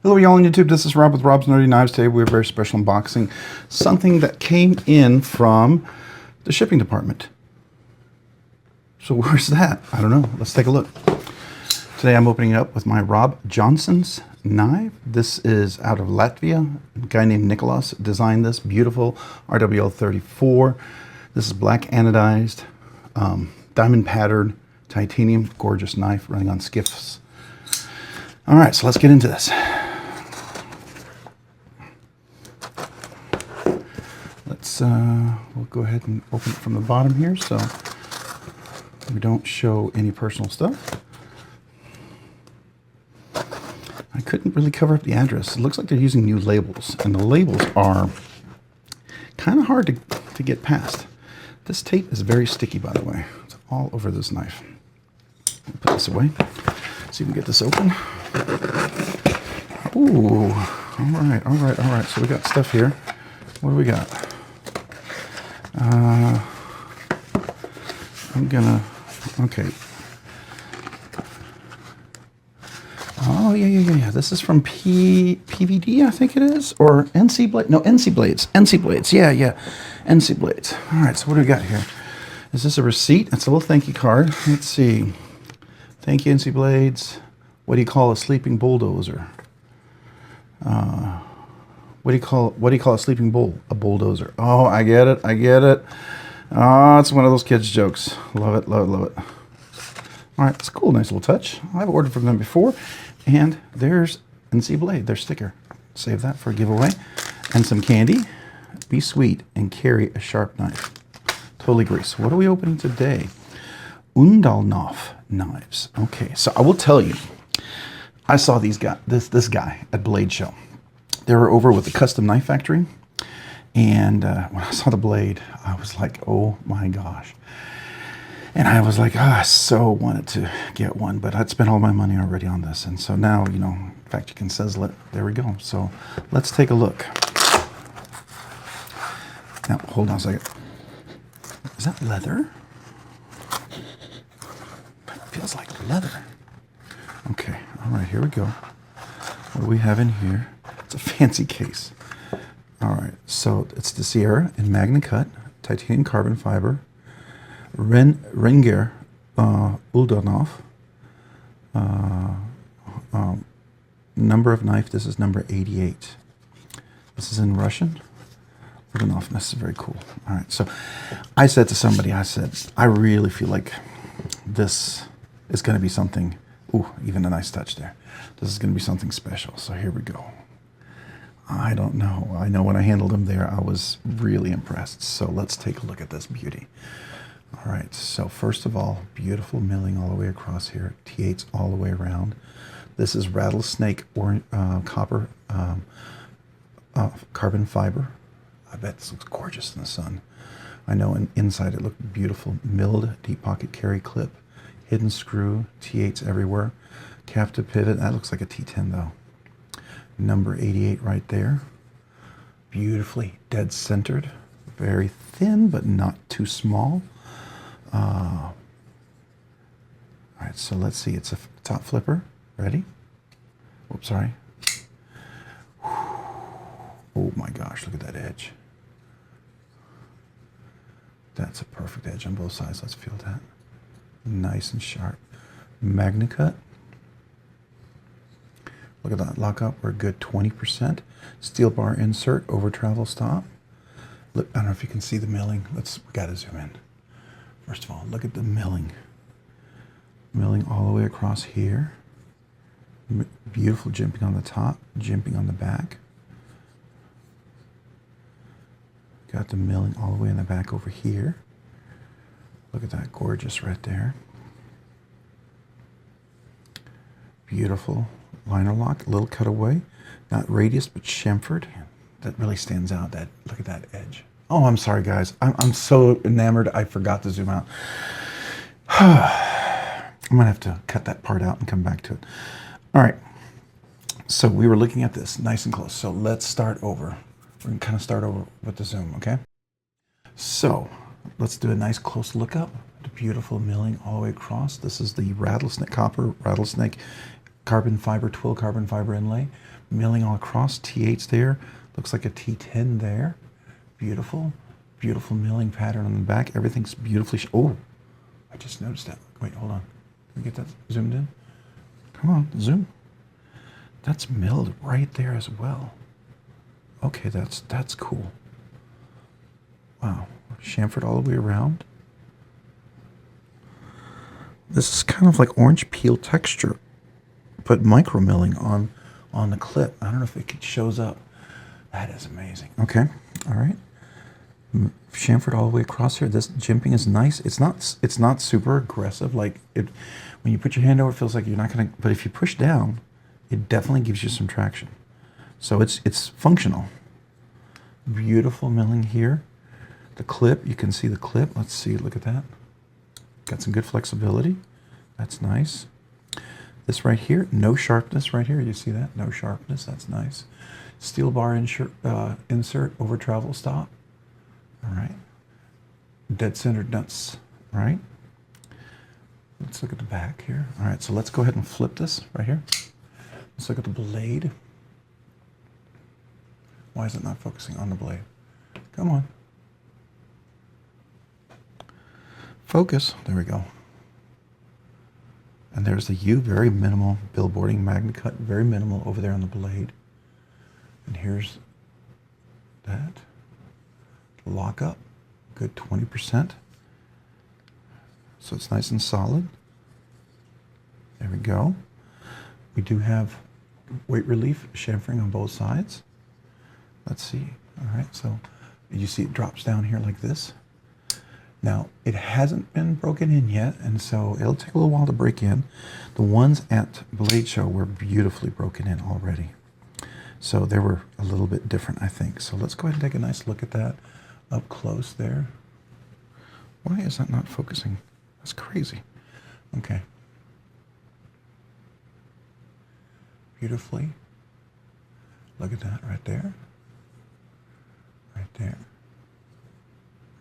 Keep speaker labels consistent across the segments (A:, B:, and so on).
A: Hello y'all on YouTube, this is Rob with Rob's Nerdy Knives. Today we have a very special unboxing. Something that came in from the shipping department. So where's that? I don't know. Let's take a look. Today I'm opening it up with my Rob Johnson's knife. This is out of Latvia. A guy named Nicholas designed this. Beautiful RWL 34. This is black anodized, diamond patterned, titanium, gorgeous knife running on skiffs. All right, so let's get into this. We'll go ahead and open it from the bottom here so we don't show any personal stuff. I couldn't really cover up the address. It looks like they're using new labels, and the labels are kind of hard to get past. This tape is very sticky, by the way. It's all over this knife. Put this away. See if we can get this open. Ooh, all right. So we got stuff here. What do we got? Okay. Oh, yeah. This is from PVD, I think it is, or NC Blade. No, NC Blades. NC Blades. Yeah. NC Blades. All right, so what do we got here? Is this a receipt? It's a little thank you card. Let's see. Thank you, NC Blades. What do you call a sleeping bulldozer? What do you call a sleeping bull? A bulldozer. Oh, I get it. Oh, it's one of those kids' jokes. Love it. All right, it's cool. Nice little touch. I've ordered from them before. And there's NC Blade, their sticker. Save that for a giveaway. And some candy. Be sweet and carry a sharp knife. Totally agree. So what are we opening today? Uldanov knives. Okay, so I will tell you, I saw this guy at Blade Show. They were over with the Custom Knife Factory, and when I saw the blade, I was like, oh my gosh. And I was like, I so wanted to get one, but I'd spent all my money already on this. And so now, in fact, you can sizzle it. There we go. So let's take a look. Now, hold on a second. Is that leather? It feels like leather. Okay, all right, here we go. What do we have in here? It's a fancy case. All right, so it's the Sieera in Magnacut, titanium carbon fiber, Ringer, Uldanov, number of knife, this is number 88. This is in Russian. Uldanov, this is very cool. All right, so I said to somebody, I really feel like this is going to be something. Ooh, even a nice touch there. This is going to be something special. So here we go. I don't know. I know when I handled them there, I was really impressed. So let's take a look at this beauty. All right. So first of all, beautiful milling all the way across here. T8s all the way around. This is rattlesnake or copper carbon fiber. I bet this looks gorgeous in the sun. I know inside it looked beautiful. Milled deep pocket carry clip. Hidden screw, T8s everywhere. Captive pivot, that looks like a T10 though. Number 88 right there. Beautifully dead centered. Very thin, but not too small. All right, so let's see. It's a top flipper. Ready? Oops, sorry. Oh my gosh, look at that edge. That's a perfect edge on both sides. Let's feel that. Nice and sharp. Magnacut. Look at that lockup. We're a good 20%. Steel bar insert over travel stop. Look, I don't know if you can see the milling. We got to zoom in. First of all, look at the milling. Milling all the way across here. Beautiful jimping on the top, jimping on the back. Got the milling all the way in the back over here. Look at that, gorgeous right there. Beautiful liner lock, little cutaway, not radius but chamfered. That really stands out. Look at that edge. Oh, I'm sorry guys. I'm so enamored I forgot to zoom out. I'm gonna have to cut that part out and come back to it. All right. So we were looking at this nice and close. So let's start over. We're gonna kind of start over with the zoom, okay? So let's do a nice close look up. The beautiful milling all the way across. This is the rattlesnake carbon fiber, twill carbon fiber inlay. milling all across. T8's there. Looks like a T10 there. Beautiful, beautiful milling pattern on the back. Everything's beautifully. Oh, I just noticed that. Wait, hold on. Can we get that zoomed in? Come on, zoom. That's milled right there as well. Okay, that's cool. Wow, chamfered all the way around. This is kind of like orange peel texture, but micro milling on the clip. I don't know if it shows up. That is amazing. Okay, all right. Chamfered all the way across here. This jimping is nice. It's not super aggressive. Like it, when you put your hand over, it feels like you're not gonna. But if you push down, it definitely gives you some traction. So it's functional. Beautiful milling here. The clip, you can see the clip. Let's see. Look at that. Got some good flexibility. That's nice. This right here, no sharpness right here. You see that? No sharpness. That's nice. Steel bar insert over travel stop. All right. Dead centered nuts. Right. Let's look at the back here. All right. So let's go ahead and flip this right here. Let's look at the blade. Why is it not focusing on the blade? Come on. Focus. There we go. And there's the U, very minimal billboarding, Magnacut, very minimal over there on the blade. And here's that. Lock up, good 20%. So it's nice and solid. There we go. We do have weight relief chamfering on both sides. Let's see. All right, so you see it drops down here like this. Now, it hasn't been broken in yet, and so it'll take a little while to break in. The ones at Blade Show were beautifully broken in already. So they were a little bit different, I think. So let's go ahead and take a nice look at that up close there. Why is that not focusing? That's crazy. Okay. Beautifully. Look at that right there. Right there.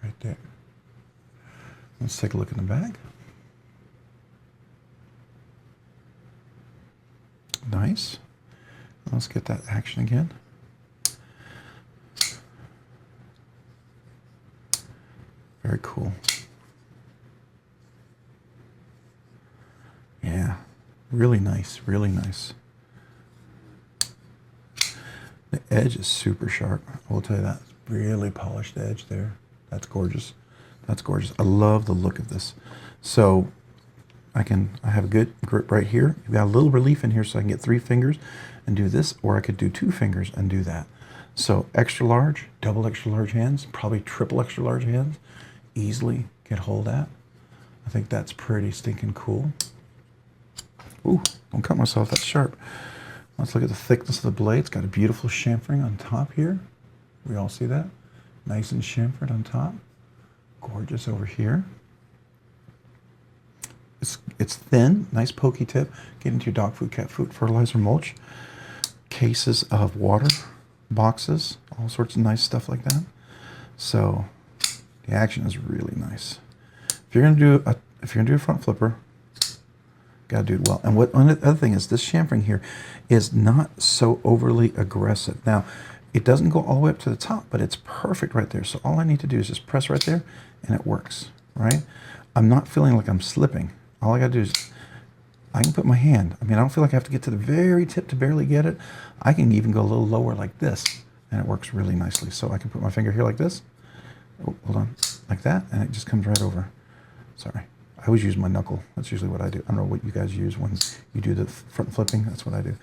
A: Right there. Let's take a look in the back. Nice. Let's get that action again. Very cool. Yeah, really nice, really nice. The edge is super sharp. I will tell you that. Really polished edge there. That's gorgeous. That's gorgeous. I love the look of this. So I have a good grip right here. You've got a little relief in here so I can get 3 fingers and do this, or I could do 2 fingers and do that. So extra large, double extra large hands, probably triple extra large hands, easily get hold at. I think that's pretty stinking cool. Ooh, don't cut myself, that's sharp. Let's look at the thickness of the blade. It's got a beautiful chamfering on top here. We all see that? Nice and chamfered on top. Gorgeous over here. It's thin, nice pokey tip. Get into your dog food, cat food, fertilizer, mulch. Cases of water, boxes, all sorts of nice stuff like that. So the action is really nice. If you're gonna do a front flipper, gotta do it well. And the other thing is this chamfering here is not so overly aggressive. Now, it doesn't go all the way up to the top, but it's perfect right there. So all I need to do is just press right there and it works, right? I'm not feeling like I'm slipping. All I gotta do is, I can put my hand. I mean, I don't feel like I have to get to the very tip to barely get it. I can even go a little lower like this and it works really nicely. So I can put my finger here like this. Oh, hold on, like that, and it just comes right over. Sorry, I always use my knuckle. That's usually what I do. I don't know what you guys use when you do the front flipping. That's what I do.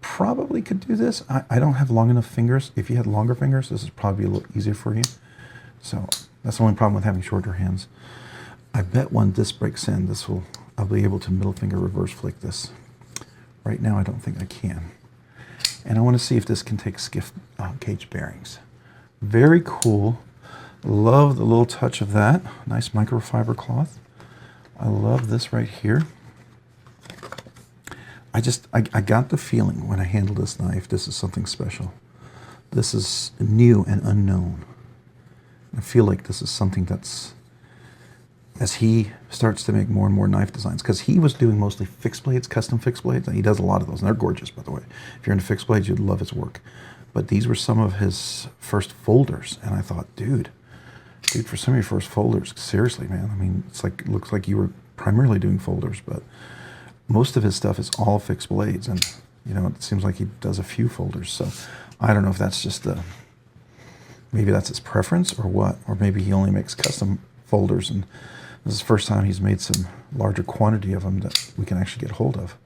A: Probably could do this. I don't have long enough fingers. If you had longer fingers, this is probably a little easier for you. So that's the only problem with having shorter hands. I bet when this breaks in, I'll be able to middle finger reverse flick this. Right now, I don't think I can. And I want to see if this can take skiff caged bearings. Very cool. Love the little touch of that. Nice microfiber cloth. I love this right here. I got the feeling when I handled this knife, this is something special. This is new and unknown. I feel like this is something that's as he starts to make more and more knife designs, because he was doing mostly fixed blades, custom fixed blades, and he does a lot of those, and they're gorgeous, by the way. If you're into fixed blades, you'd love his work. But these were some of his first folders, and I thought, dude, for some of your first folders, seriously, man. I mean, it's like, looks like you were primarily doing folders, but most of his stuff is all fixed blades, and you know, it seems like he does a few folders. So I don't know if that's just maybe that's his preference or what, or maybe he only makes custom folders, and this is the first time he's made some larger quantity of them that we can actually get hold of.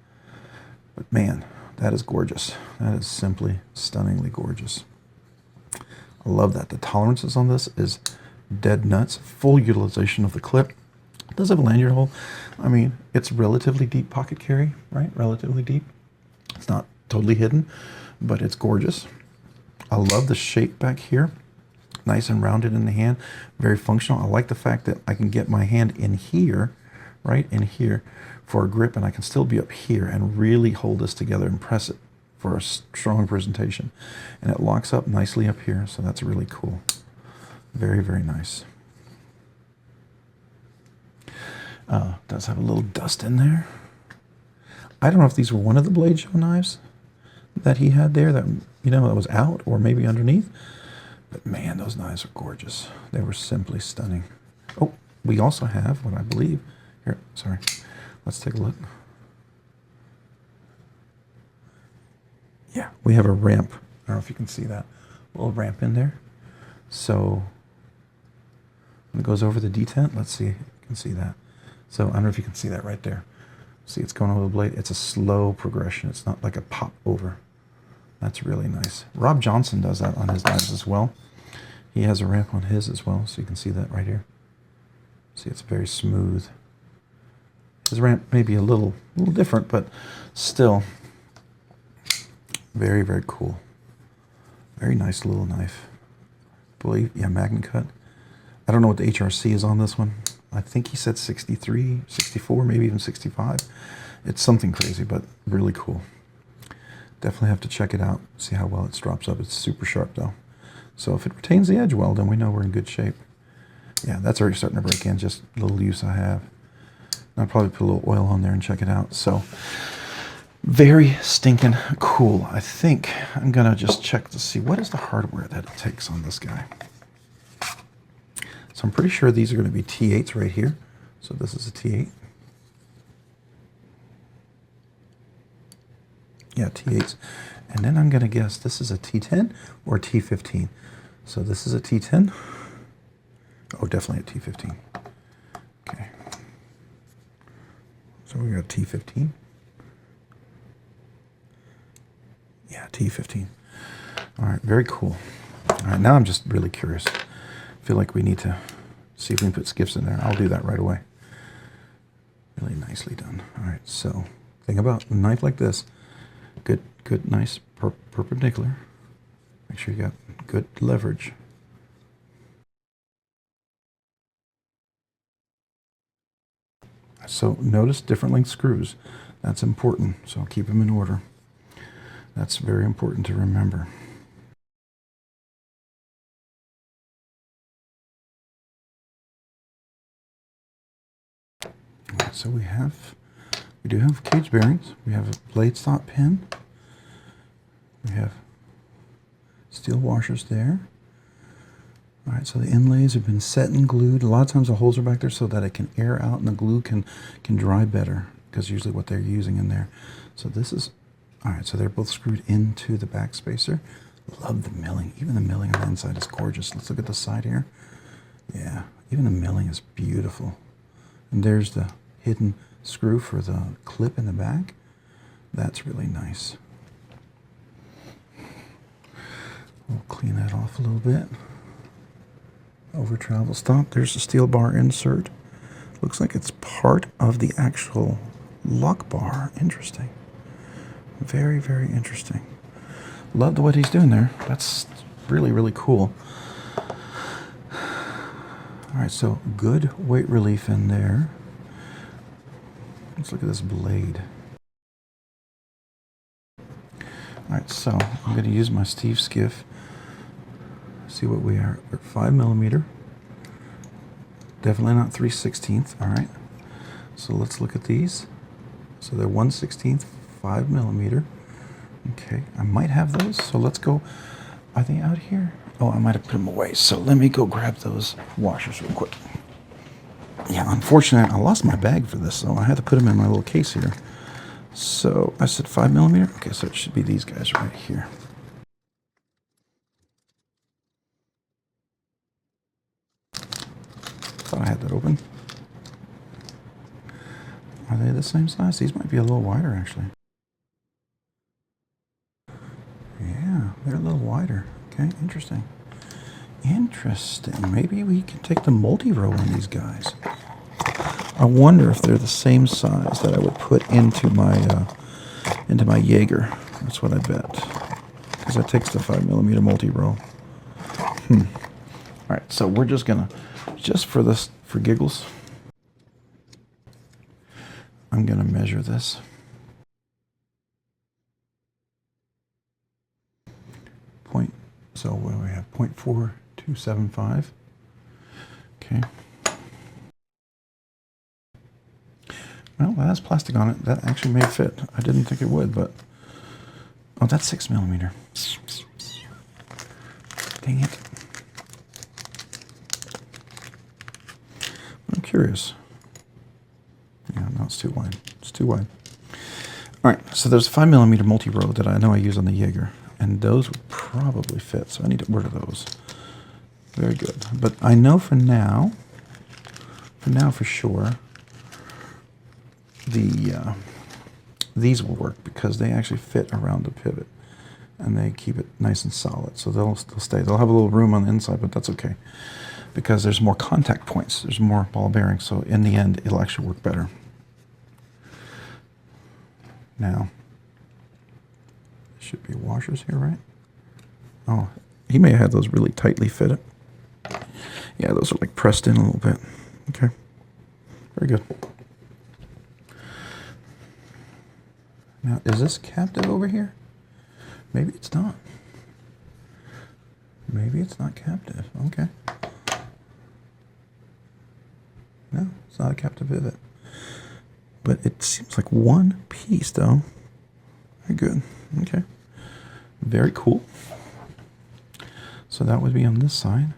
A: But man, that is gorgeous. That is simply stunningly gorgeous. I love that. The tolerances on this is dead nuts. Full utilization of the clip. It does have a lanyard hole. I mean, it's relatively deep pocket carry, right? Relatively deep. It's not totally hidden, but it's gorgeous. I love the shape back here. Nice and rounded in the hand, very functional. I like the fact that I can get my hand in here, right in here, for a grip, and I can still be up here and really hold this together and press it for a strong presentation. And it locks up nicely up here, so that's really cool. Very, very nice. Does have a little dust in there. I don't know if these were one of the Blade Show knives that he had there that, you know, that was out, or maybe underneath. But man, those knives are gorgeous. They were simply stunning. Oh, we also have what I believe, here, sorry, let's take a look. Yeah, we have a ramp. I don't know if you can see that. A little ramp in there. So when it goes over the detent, let's see if you can see that. So I don't know if you can see that right there. See, it's going over the blade. It's a slow progression. It's not like a pop over. That's really nice. Rob Johnson does that on his knives as well. He has a ramp on his as well, so you can see that right here. See, it's very smooth. His ramp may be a little different, but still very, very cool. Very nice little knife. I believe, yeah, Magnacut. I don't know what the HRC is on this one. I think he said 63, 64, maybe even 65. It's something crazy, but really cool. Definitely have to check it out, see how well it drops up. It's super sharp though. So if it retains the edge well, then we know we're in good shape. Yeah, that's already starting to break in, just a little use I have. I'll probably put a little oil on there and check it out. So very stinking cool. I think I'm gonna just check to see what is the hardware that it takes on this guy. So I'm pretty sure these are gonna be T8s right here. So this is a T8. Yeah, T8s. And then I'm going to guess this is a T10 or a T15. So this is a T10. Oh, definitely a T15. Okay. So we got T15. Yeah, T15. All right, very cool. All right, now I'm just really curious. I feel like we need to see if we can put skiffs in there. I'll do that right away. Really nicely done. All right, so think about a knife like this. Good, nice perpendicular. Make sure you got good leverage. So notice different length screws. That's important, so keep them in order. That's very important to remember. Right, so we do have cage bearings. We have a blade stop pin. We have steel washers there. All right, so the inlays have been set and glued. A lot of times the holes are back there so that it can air out and the glue can dry better, because usually what they're using in there. So this is, all right, so they're both screwed into the back spacer. Love the milling. Even the milling on the inside is gorgeous. Let's look at the side here. Yeah, even the milling is beautiful. And there's the hidden screw for the clip in the back. That's really nice. We'll clean that off a little bit. Over travel stop. There's the steel bar insert. Looks like it's part of the actual lock bar. Interesting. Very, very interesting. Love what he's doing there. That's really, really cool. All right, so good weight relief in there. Let's look at this blade. All right, so I'm going to use my Steve Skiff. See what we are. We're 5mm. Definitely not 3/16. All right. So let's look at these. So they're 1/16, 5mm. Okay, I might have those. So let's go. Are they out here? Oh, I might have put them away. So let me go grab those washers real quick. Yeah, unfortunately, I lost my bag for this, so I had to put them in my little case here. So I said 5mm. Okay, so it should be these guys right here. Thought I had that open. Are they the same size? These might be a little wider, actually. Yeah, they're a little wider. Okay, interesting. Interesting. Maybe we can take the multi-row on these guys. I wonder if they're the same size that I would put into my Jaeger. That's what I bet. Because that takes the 5mm multi-row. All right, so we're just gonna, just for this, for giggles, I'm gonna measure this. So what do we have? 0.4275. Okay. Well, that has plastic on it. That actually may fit. I didn't think it would, but oh, that's 6mm. Dang it. I'm curious. Yeah, no, it's too wide. It's too wide. All right, so there's a 5mm multi-row that I know I use on the Jaeger, and those would probably fit, so I need to order those. Very good. But I know for now for sure, these will work because they actually fit around the pivot, and they keep it nice and solid, so they'll stay. They'll have a little room on the inside, but that's okay because there's more contact points. There's more ball bearings, so in the end, it'll actually work better. Now, there should be washers here, right? Oh, he may have had those really tightly fitted. Yeah, those are like pressed in a little bit. Okay, very good. Now, is this captive over here? Maybe it's not. Maybe it's not captive. Okay. No, it's not a captive pivot. But it seems like one piece, though. Very good. Okay. Very cool. So that would be on this side.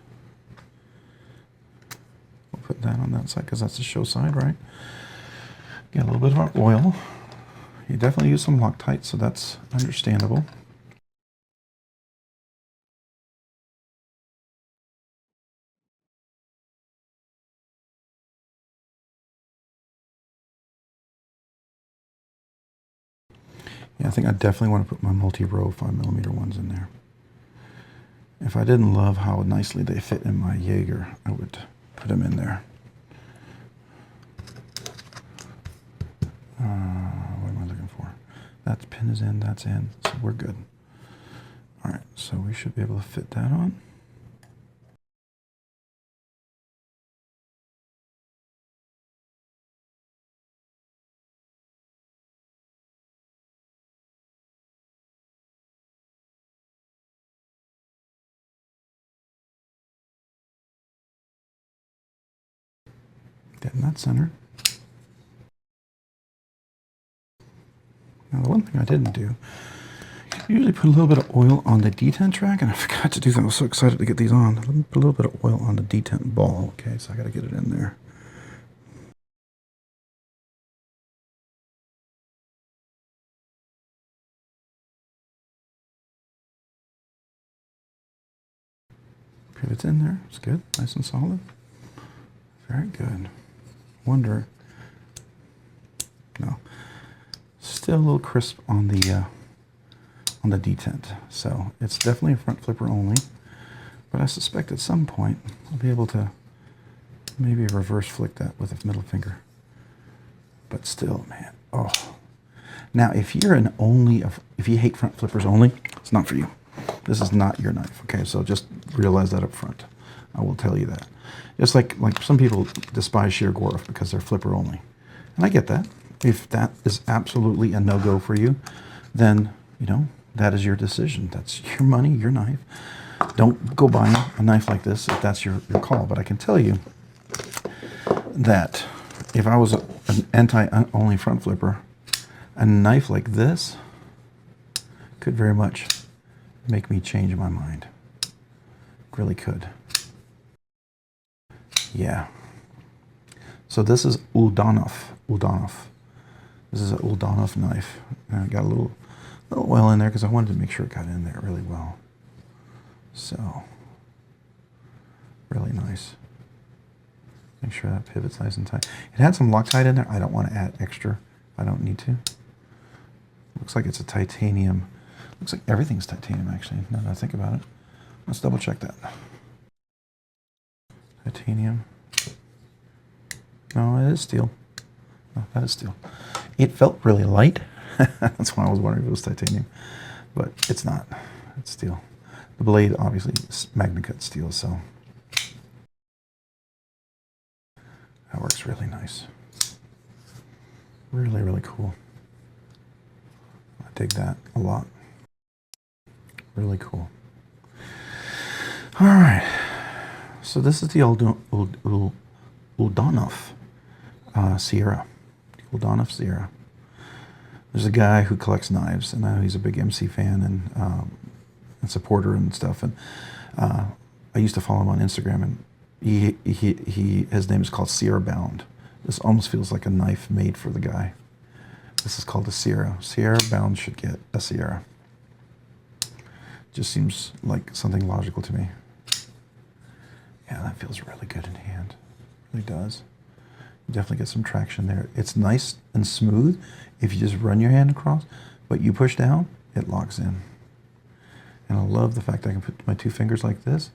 A: We'll put that on that side because that's the show side, right? Get a little bit of our oil. You definitely use some Loctite, so that's understandable. Yeah, I think I definitely want to put my multi-row 5mm ones in there. If I didn't love how nicely they fit in my Jaeger, I would put them in there. What am I looking for? That pin is in, that's in, so we're good. All right, so we should be able to fit that on. Get in that center. Now the one thing I didn't do, I usually put a little bit of oil on the detent track, and I forgot to do that. I was so excited to get these on. Let me put a little bit of oil on the detent ball. Okay, so I got to get it in there. Pivot's in there. It's good, nice and solid. Very good. Wonder. No. Still a little crisp on the detent. So it's definitely a front flipper only. But I suspect at some point I'll be able to maybe reverse flick that with a middle finger. But still, man. Oh. Now, if you're if you hate front flippers only, it's not for you. This is not your knife. Okay, so just realize that up front. I will tell you that. Just like some people despise sheer Gorf because they're flipper only. And I get that. If that is absolutely a no-go for you, then, you know, that is your decision. That's your money, your knife. Don't go buying a knife like this if that's your call. But I can tell you, that if I was an anti-only front flipper, a knife like this could very much make me change my mind. Really could. Yeah. So this is Uldanov. This is an Uldanov knife. And I got a little oil in there because I wanted to make sure it got in there really well. So, really nice. Make sure that pivot's nice and tight. It had some Loctite in there. I don't want to add extra. I don't need to. Looks like it's a titanium. Looks like everything's titanium, actually, now that I think about it. Let's double check that. Titanium. No, it is steel. No, that is steel. It felt really light. That's why I was wondering if it was titanium. But it's not. It's steel. The blade, obviously, is Magnacut steel, so that works really nice. Really, really cool. I dig that a lot. Really cool. All right. So this is the Uldanov Sieera. Uldanov Sieera. There's a guy who collects knives, and I know he's a big MC fan and supporter and stuff. And I used to follow him on Instagram, and his name is called Sieera Bound. This almost feels like a knife made for the guy. This is called a Sieera. Sieera Bound should get a Sieera. Just seems like something logical to me. Yeah, that feels really good in hand. It really does. You definitely get some traction there. It's nice and smooth if you just run your hand across, but you push down, it locks in. And I love the fact that I can put my two fingers like this,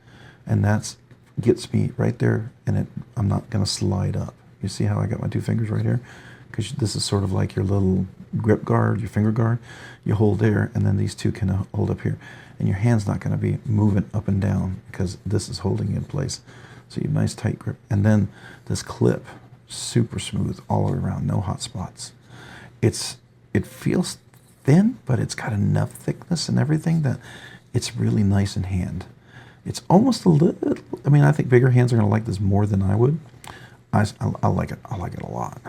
A: and that gets me right there, and I'm not going to slide up. You see how I got my two fingers right here? Because this is sort of like your little grip guard, your finger guard. You hold there, and then these two can hold up here. And your hand's not going to be moving up and down because this is holding you in place. So you have a nice tight grip. And then this clip, super smooth all the way around, no hot spots. It feels thin, but it's got enough thickness and everything that it's really nice in hand. It's almost a little, I mean, I think bigger hands are going to like this more than I would. I like it. I like it a lot.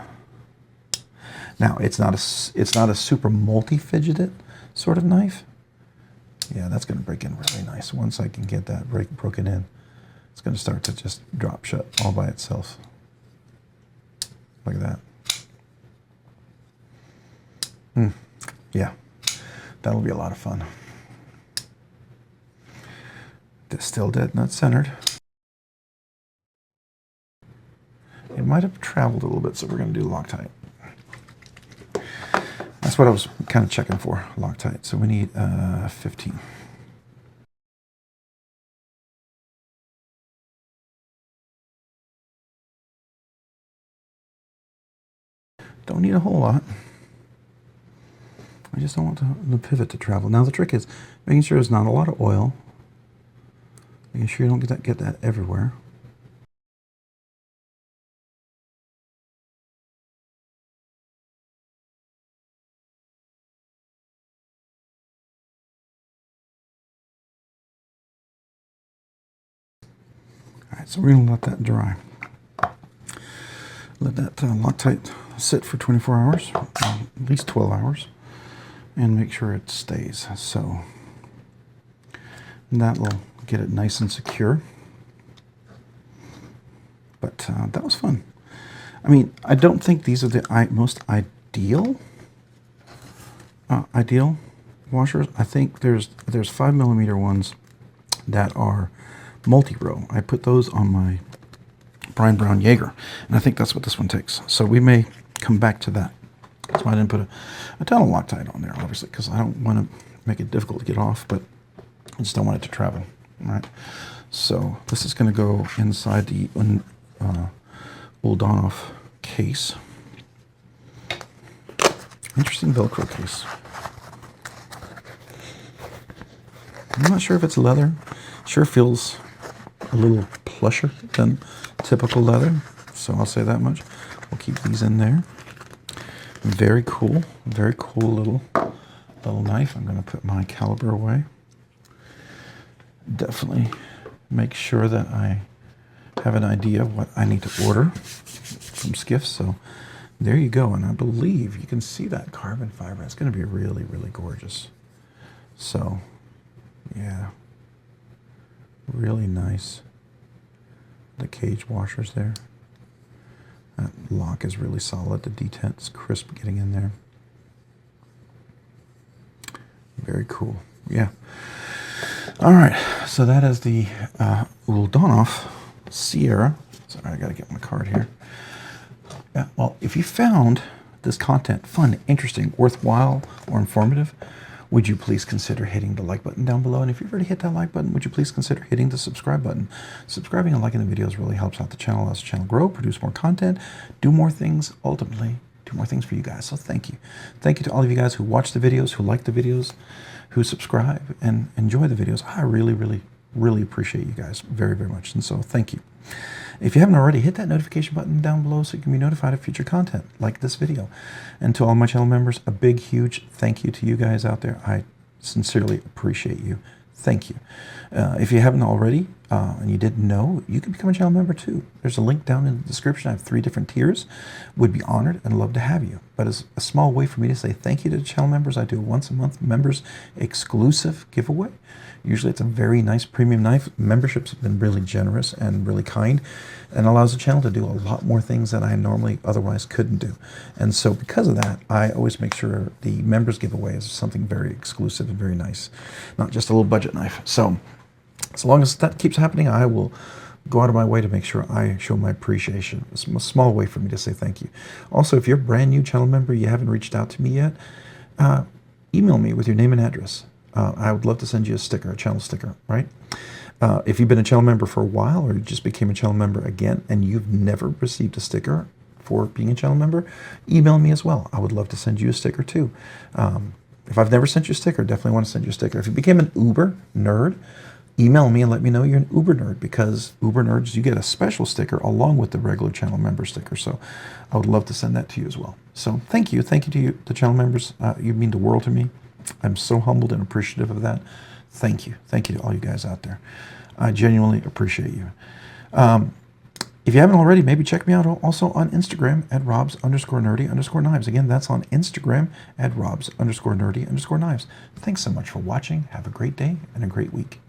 A: Now, it's not a super multi-fidgeted sort of knife. Yeah, that's going to break in really nice. Once I can get that broken in, it's going to start to just drop shut all by itself. Look at that. Yeah, that'll be a lot of fun. Still dead, not centered. It might have traveled a little bit, so we're going to do Loctite. That's what I was kind of checking for, Loctite. So we need 15. Don't need a whole lot. I just don't want the pivot to travel. Now the trick is making sure there's not a lot of oil. Making sure you don't get that everywhere. All right, so we're going to let that dry. Let that Loctite sit for 24 hours, at least 12 hours, and make sure it stays. So that will get it nice and secure. But that was fun. I mean, I don't think these are the most ideal washers. I think there's 5mm ones that are multi-row. I put those on my Brian Brown Jaeger, and I think that's what this one takes. So we may come back to that. That's why I didn't put a ton of Loctite on there, obviously, because I don't want to make it difficult to get off, but I just don't want it to travel. All right. So this is going to go inside the Uldanov case. Interesting Velcro case. I'm not sure if it's leather. Sure feels a little plusher than typical leather, so I'll say that much. We'll keep these in there. Very cool little knife. I'm going to put my caliber away. Definitely make sure that I have an idea of what I need to order. from Skiff. So there you go. And I believe you can see that carbon fiber. It's going to be really, really gorgeous. So, yeah, really nice. The cage washers there. That lock is really solid. The detent's crisp getting in there. Very cool. Yeah. All right. So that is the Uldanov Sieera. Sorry, I got to get my card here. Yeah. Well, if you found this content fun, interesting, worthwhile, or informative, would you please consider hitting the like button down below? And if you've already hit that like button, would you please consider hitting the subscribe button? Subscribing and liking the videos really helps out the channel, allows the channel grow, produce more content, do more things, ultimately do more things for you guys. So thank you. Thank you to all of you guys who watch the videos, who like the videos, who subscribe and enjoy the videos. I really, really, really appreciate you guys very, very much. And so thank you. If you haven't already, hit that notification button down below so you can be notified of future content like this video. And to all my channel members, a big, huge thank you to you guys out there. I sincerely appreciate you. Thank you. If you haven't already and you didn't know, you can become a channel member too. There's a link down in the description. I have 3 different tiers. Would be honored and love to have you. But as a small way for me to say thank you to the channel members, I do a once a month members exclusive giveaway. Usually it's a very nice premium knife. Memberships have been really generous and really kind and allows the channel to do a lot more things that I normally otherwise couldn't do. And so because of that, I always make sure the members giveaway is something very exclusive and very nice, not just a little budget knife. So as long as that keeps happening, I will go out of my way to make sure I show my appreciation. It's a small way for me to say thank you. Also, if you're a brand new channel member, you haven't reached out to me yet, email me with your name and address. I would love to send you a sticker, a channel sticker, right? If you've been a channel member for a while or you just became a channel member again and you've never received a sticker for being a channel member, email me as well. I would love to send you a sticker too. If I've never sent you a sticker, definitely want to send you a sticker. If you became an Uber nerd, email me and let me know you're an Uber nerd, because Uber nerds, you get a special sticker along with the regular channel member sticker. So I would love to send that to you as well. So thank you. Thank you to you, the channel members. You mean the world to me. I'm so humbled and appreciative of that. Thank you. Thank you to all you guys out there. I genuinely appreciate you. If you haven't already, maybe check me out also on Instagram at robs_nerdy_knives. Again, that's on Instagram at robs_nerdy_knives. Thanks so much for watching. Have a great day and a great week.